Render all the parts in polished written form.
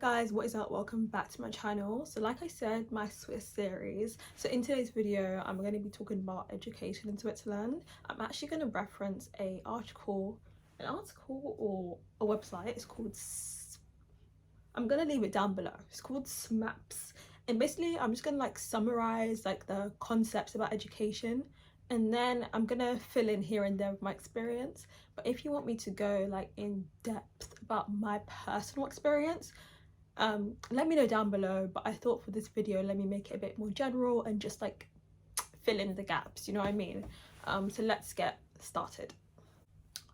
Guys, what is up? Welcome back to my channel. So like I said, my Swiss series. So in today's video, I'm going to be talking about education in Switzerland. I'm actually going to reference an article or a website. It's called I'm going to leave it down below. It's called SMAPS, and basically I'm just going to summarize the concepts about education, and then I'm gonna fill in here and there with my experience. But if you want me to go in depth about my personal experience, let me know down below. But I thought for this video, let me make it a bit more general and just fill in the gaps, you know what I mean? So let's get started.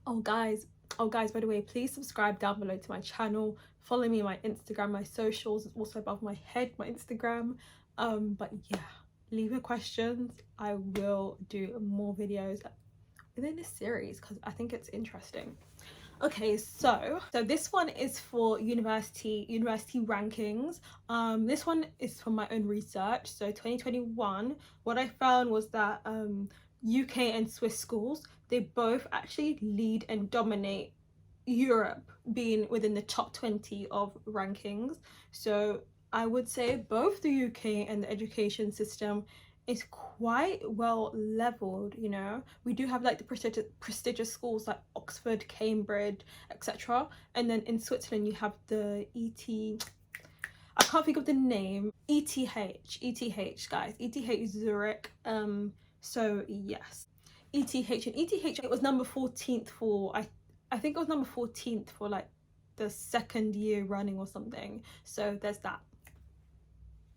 Oh guys, by the way, please subscribe down below to my channel. Follow me on my Instagram. My socials is also above my head, my Instagram. But yeah, leave your questions. I will do more videos within this series because I think it's interesting. Okay, so this one is for university rankings. This one is from my own research. So 2021, what I found was that UK and Swiss schools, they both actually lead and dominate Europe, being within the top 20 of rankings. So I would say both the UK and the education system is quite well leveled, you know. We do have the prestigious schools like Oxford, Cambridge, etc. And then in Switzerland you have the I can't think of the name, ETH guys, ETH Zurich. So yes, ETH, and ETH, it was number 14th for I think it was number 14th for the second year running or something. So there's that.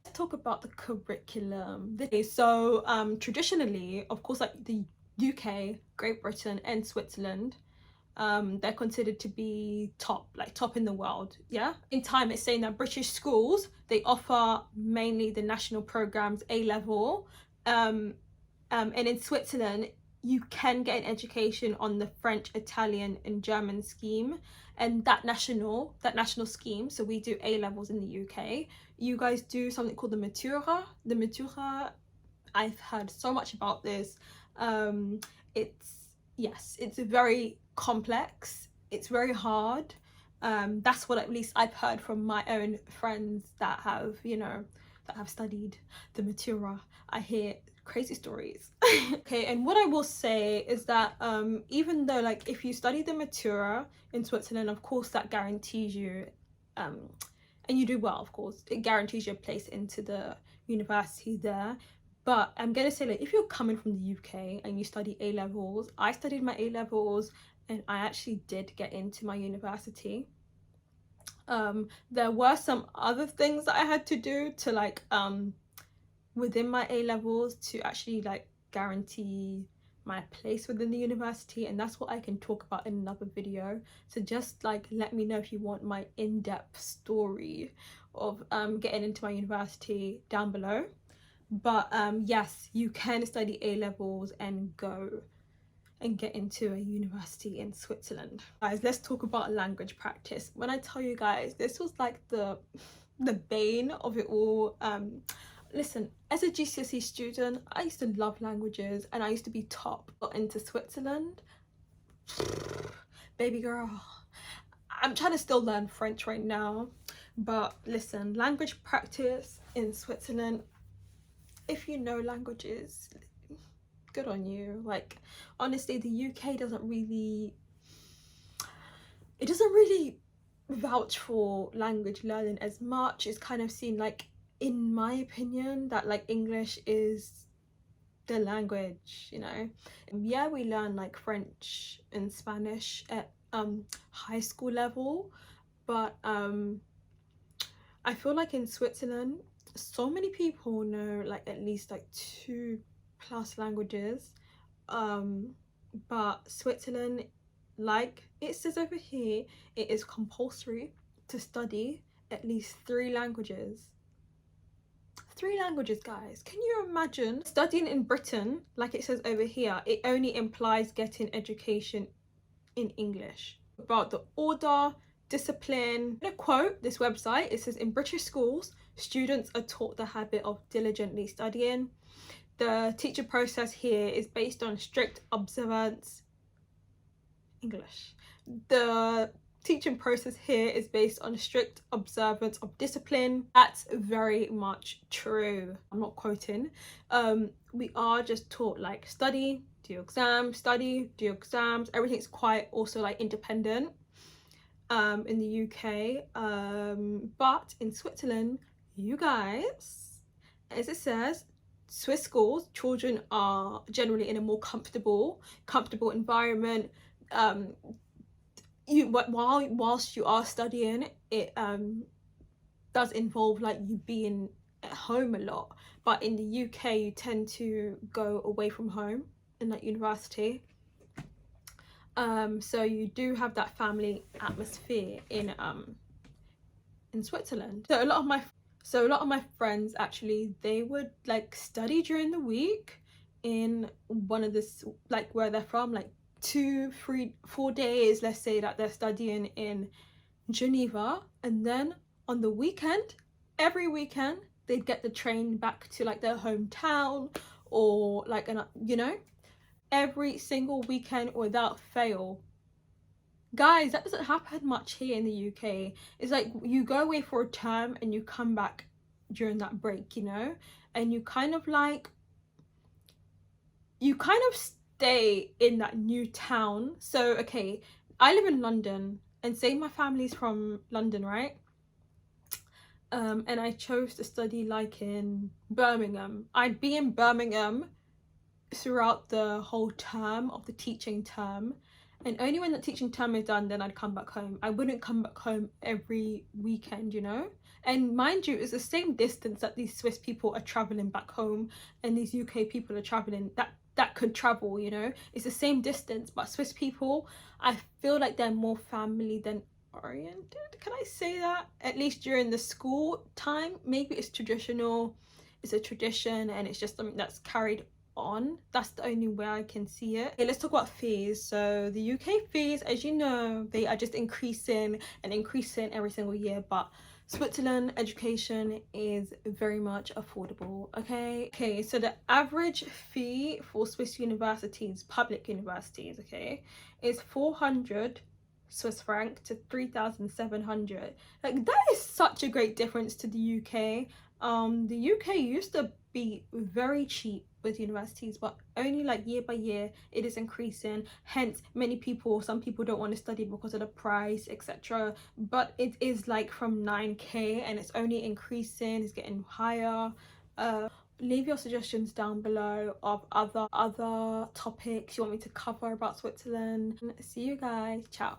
Let's talk about the curriculum. So traditionally, of course, the UK, Great Britain and Switzerland, they're considered to be top in the world. Yeah, in time it's saying that British schools, they offer mainly the national programs A-level, and in Switzerland you can get an education on the French, Italian and German scheme, and that national scheme. So we do A-levels in the UK. You guys do something called the Matura. I've heard so much about this. It's very complex, it's very hard. That's what at least I've heard from my own friends that have studied the Matura. I hear crazy stories. Okay, and what I will say is that even though if you study the Matura in Switzerland, of course that guarantees you and you do well, of course, it guarantees you a place into the university there. But I'm gonna say if you're coming from the UK and you study A-levels, I studied my A-levels and I actually did get into my university. There were some other things that I had to do to within my A-levels to actually guarantee my place within the university, and that's what I can talk about in another video. So just let me know if you want my in-depth story of getting into my university down below. But yes, you can study A-levels and go and get into a university in Switzerland. Guys, let's talk about language practice. When I tell you guys, this was the bane of it all. Listen, as a GCSE student, I used to love languages and I used to be top. Got into Switzerland, baby girl, I'm trying to still learn French right now. But listen, language practice in Switzerland, if you know languages, good on you. Honestly, the UK doesn't really vouch for language learning as much. It's kind of seen in my opinion that English is the language, you know. Yeah, we learn French and Spanish at high school level, but I feel in Switzerland so many people know at least 2+ languages, but Switzerland, it says over here, it is compulsory to study at least 3 languages. 3 languages, guys. Can you imagine studying in Britain? It says over here, it only implies getting education in English. About the order, discipline, I'm gonna quote this website. It says, in British schools, students are taught the habit of diligently studying. The teacher process here is based on strict observance. English. The teaching process here is based on strict observance of discipline. That's very much true. I'm not quoting. We are just taught like study, do your exams, study, do your exams. Everything's quite also like independent in the UK. But in Switzerland, you guys, as it says, Swiss schools, children are generally in a more comfortable environment. Whilst you are studying, it does involve like you being at home a lot, but in the UK you tend to go away from home in like university. So you do have that family atmosphere in Switzerland. So a lot of my friends actually, they would like study during the week in one of this, like where they're from, like 2, 3, 4 days, let's say that they're studying in Geneva, and then on the weekend, every weekend, they'd get the train back to like their hometown, or like you know, every single weekend without fail. Guys, that doesn't happen much here in the UK. It's like you go away for a term and you come back during that break, you know, and you kind of stay in that new town. So okay, I live in London, and say my family's from London, right? And I chose to study like in Birmingham. I'd be in Birmingham throughout the whole term of the teaching term, and only when the teaching term is done, then I'd come back home. I wouldn't come back home every weekend, you know. And mind you, it's the same distance that these Swiss people are traveling back home, and these UK people are traveling that could travel, you know. It's the same distance, but Swiss people, I feel like they're more family than oriented. Can I say that? At least during the school time, maybe it's traditional, it's a tradition, and it's just something that's carried on. That's the only way I can see it. Okay, let's talk about fees. So the UK fees, as you know, they are just increasing and increasing every single year, but Switzerland education is very much affordable. Okay, so the average fee for Swiss universities, public universities, okay, is 400 Swiss franc to 3,700. Like, that is such a great difference to the UK. The UK used to be very cheap with universities, but only like year by year it is increasing. Hence, some people don't want to study because of the price, etc. But it is like from 9k and it's only increasing, it's getting higher. Leave your suggestions down below of other topics you want me to cover about Switzerland. See you guys. Ciao.